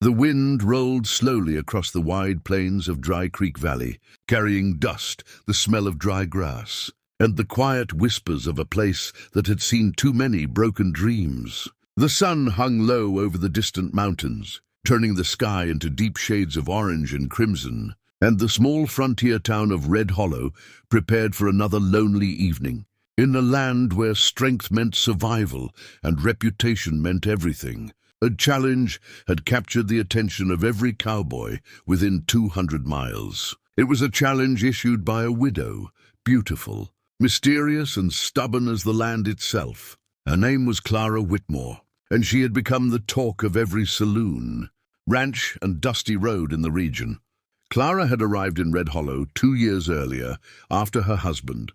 The wind rolled slowly across the wide plains of Dry Creek Valley, carrying dust, the smell of dry grass, and the quiet whispers of a place that had seen too many broken dreams. The sun hung low over the distant mountains, turning the sky into deep shades of orange and crimson, and the small frontier town of Red Hollow prepared for another lonely evening, in a land where strength meant survival and reputation meant everything. A challenge had captured the attention of every cowboy within 200 miles. It was a challenge issued by a widow, beautiful, mysterious and stubborn as the land itself. Her name was Clara Whitmore, and she had become the talk of every saloon, ranch and dusty road in the region. Clara had arrived in Red Hollow 2 years earlier after her husband,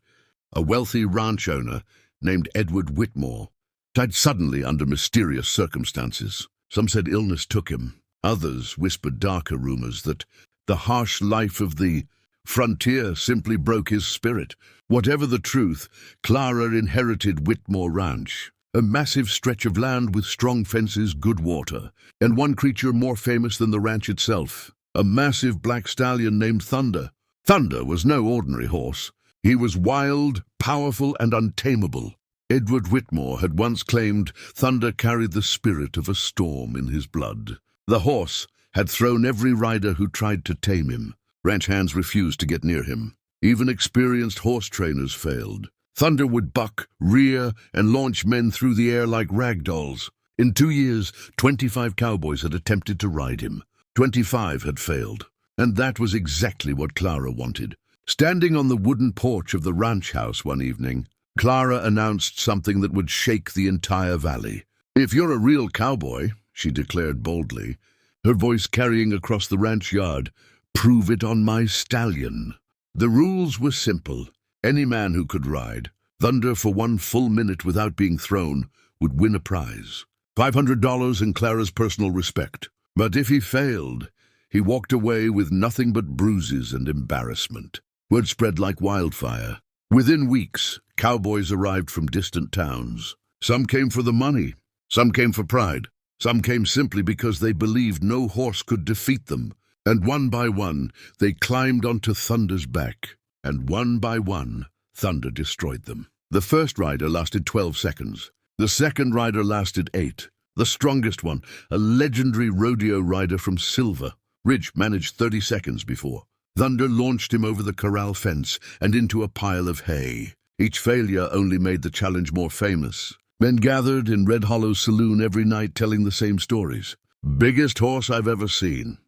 a wealthy ranch owner named Edward Whitmore, died suddenly under mysterious circumstances. Some said illness took him. Others whispered darker rumors that the harsh life of the frontier simply broke his spirit. Whatever the truth, Clara inherited Whitmore Ranch, a massive stretch of land with strong fences, good water, and one creature more famous than the ranch itself, a massive black stallion named Thunder. Thunder was no ordinary horse. He was wild, powerful, and untamable. Edward Whitmore had once claimed Thunder carried the spirit of a storm in his blood. The horse had thrown every rider who tried to tame him. Ranch hands refused to get near him. Even experienced horse trainers failed. Thunder would buck, rear, and launch men through the air like rag dolls. In 2 years, 25 cowboys had attempted to ride him. 25 had failed. And that was exactly what Clara wanted. Standing on the wooden porch of the ranch house one evening, Clara announced something that would shake the entire valley. "If you're a real cowboy," she declared boldly, her voice carrying across the ranch yard, "prove it on my stallion." The rules were simple. Any man who could ride Thunder for 1 full minute without being thrown would win a prize. $500 in Clara's personal respect. But if he failed, he walked away with nothing but bruises and embarrassment. Word spread like wildfire. Within weeks, cowboys arrived from distant towns. Some came for the money. Some came for pride. Some came simply because they believed no horse could defeat them. And one by one, they climbed onto Thunder's back. And one by one, Thunder destroyed them. The first rider lasted 12 seconds. The second rider lasted 8. The strongest one, a legendary rodeo rider from Silver Ridge, managed 30 seconds before. Thunder launched him over the corral fence and into a pile of hay. Each failure only made the challenge more famous. Men gathered in Red Hollow saloon every night telling the same stories. "Biggest horse I've ever seen.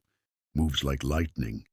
Moves like lightning.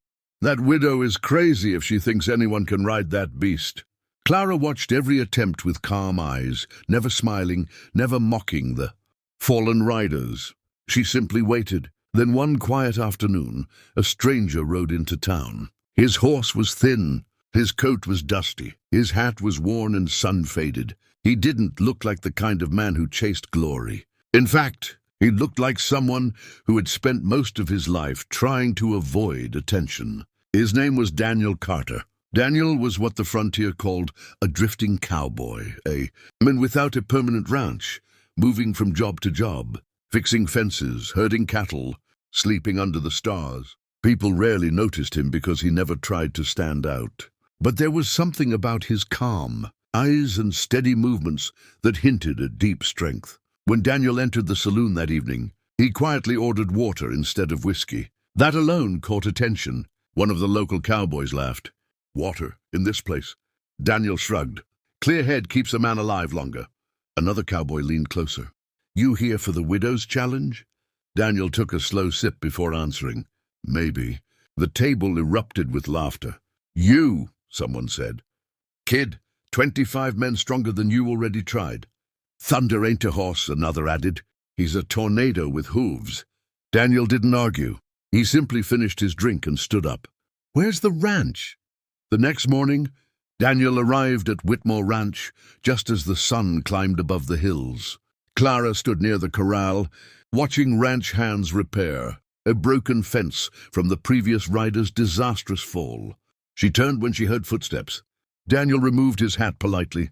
That widow is crazy if she thinks anyone can ride that beast." Clara watched every attempt with calm eyes, never smiling, never mocking the fallen riders. She simply waited. Then one quiet afternoon, a stranger rode into town. His horse was thin, his coat was dusty, his hat was worn and sun-faded. He didn't look like the kind of man who chased glory. In fact, he looked like someone who had spent most of his life trying to avoid attention. His name was Daniel Carter. Daniel was what the frontier called a drifting cowboy, a man without a permanent ranch, moving from job to job, fixing fences, herding cattle, sleeping under the stars. People rarely noticed him because he never tried to stand out. But there was something about his calm eyes and steady movements that hinted at deep strength. When Daniel entered the saloon that evening, he quietly ordered water instead of whiskey. That alone caught attention. One of the local cowboys laughed. "Water in this place?" Daniel shrugged. "Clear head keeps a man alive longer." Another cowboy leaned closer. "You here for the widow's challenge?" Daniel took a slow sip before answering. "Maybe." The table erupted with laughter. "You," someone said. "Kid, 25 men stronger than you already tried." "Thunder ain't a horse," another added. "He's a tornado with hooves." Daniel didn't argue. He simply finished his drink and stood up. "Where's the ranch?" The next morning, Daniel arrived at Whitmore Ranch just as the sun climbed above the hills. Clara stood near the corral, watching ranch hands repair a broken fence from the previous rider's disastrous fall. She turned when she heard footsteps. Daniel removed his hat politely.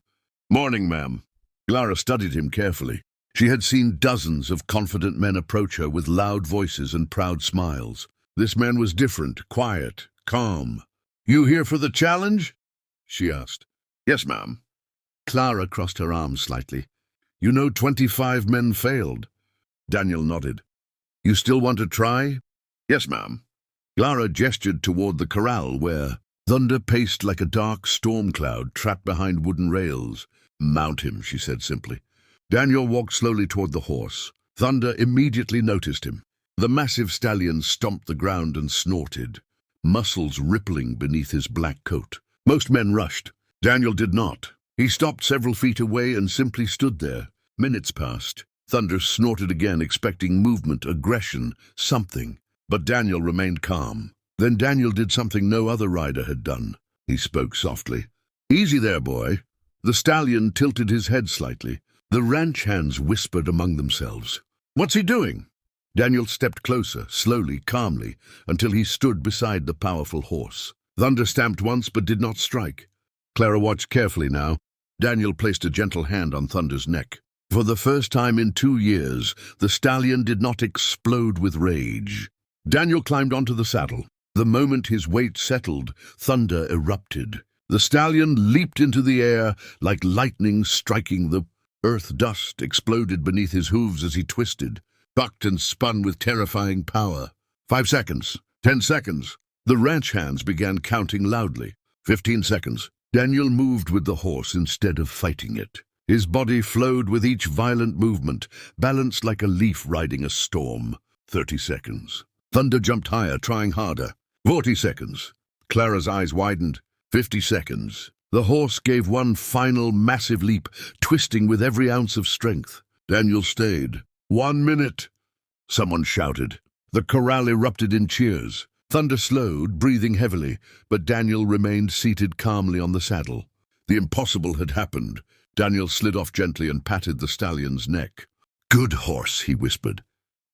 "Morning, ma'am." Clara studied him carefully. She had seen dozens of confident men approach her with loud voices and proud smiles. This man was different, quiet, calm. "You here for the challenge?" she asked. "Yes, ma'am." Clara crossed her arms slightly. "You know 25 men failed." Daniel nodded. "You still want to try?" "Yes, ma'am." Clara gestured toward the corral where thunder paced like a dark storm cloud trapped behind wooden rails. "Mount him," she said simply. Daniel walked slowly toward the horse. Thunder immediately noticed him. The massive stallion stomped the ground and snorted, muscles rippling beneath his black coat. Most men rushed. Daniel did not. He stopped several feet away and simply stood there. Minutes passed. Thunder snorted again, expecting movement, aggression, something. But Daniel remained calm. Then Daniel did something no other rider had done. He spoke softly. "Easy there, boy." The stallion tilted his head slightly. The ranch hands whispered among themselves. "What's he doing?" Daniel stepped closer, slowly, calmly, until he stood beside the powerful horse. Thunder stamped once but did not strike. Clara watched carefully now. Daniel placed a gentle hand on Thunder's neck. For the first time in 2 years, the stallion did not explode with rage. Daniel climbed onto the saddle. The moment his weight settled, thunder erupted. The stallion leaped into the air like lightning striking the earth. Dust exploded beneath his hooves as he twisted, bucked and spun with terrifying power. 5 seconds. 10 seconds. The ranch hands began counting loudly. 15 seconds. Daniel moved with the horse instead of fighting it. His body flowed with each violent movement, balanced like a leaf riding a storm. 30 seconds. Thunder jumped higher, trying harder. 40 seconds. Clara's eyes widened. 50 seconds. The horse gave one final massive leap, twisting with every ounce of strength. Daniel stayed. 1 minute. Someone shouted. The corral erupted in cheers. Thunder slowed, breathing heavily, but Daniel remained seated calmly on the saddle. The impossible had happened. Daniel slid off gently and patted the stallion's neck. "Good horse," he whispered.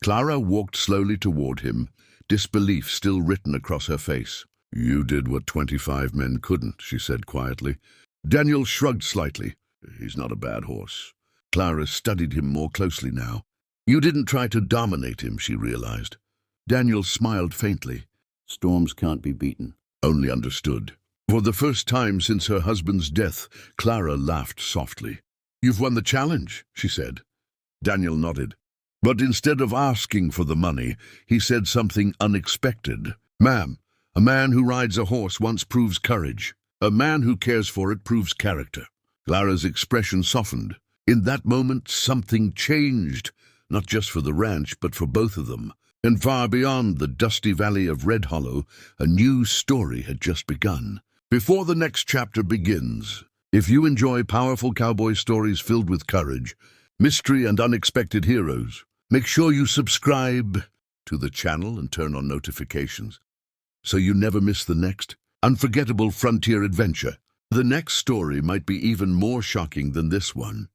Clara walked slowly toward him, disbelief still written across her face. "You did what 25 men couldn't," she said quietly. Daniel shrugged slightly. "He's not a bad horse." Clara studied him more closely now. "You didn't try to dominate him," she realized. Daniel smiled faintly. "Storms can't be beaten." Only understood. For the first time since her husband's death, Clara laughed softly. "You've won the challenge," she said. Daniel nodded. But instead of asking for the money, he said something unexpected. "Ma'am, a man who rides a horse once proves courage. A man who cares for it proves character." Clara's expression softened. In that moment, something changed, not just for the ranch, but for both of them. And far beyond the dusty valley of Red Hollow, a new story had just begun. Before the next chapter begins, if you enjoy powerful cowboy stories filled with courage, mystery, and unexpected heroes, make sure you subscribe to the channel and turn on notifications so you never miss the next unforgettable frontier adventure. The next story might be even more shocking than this one.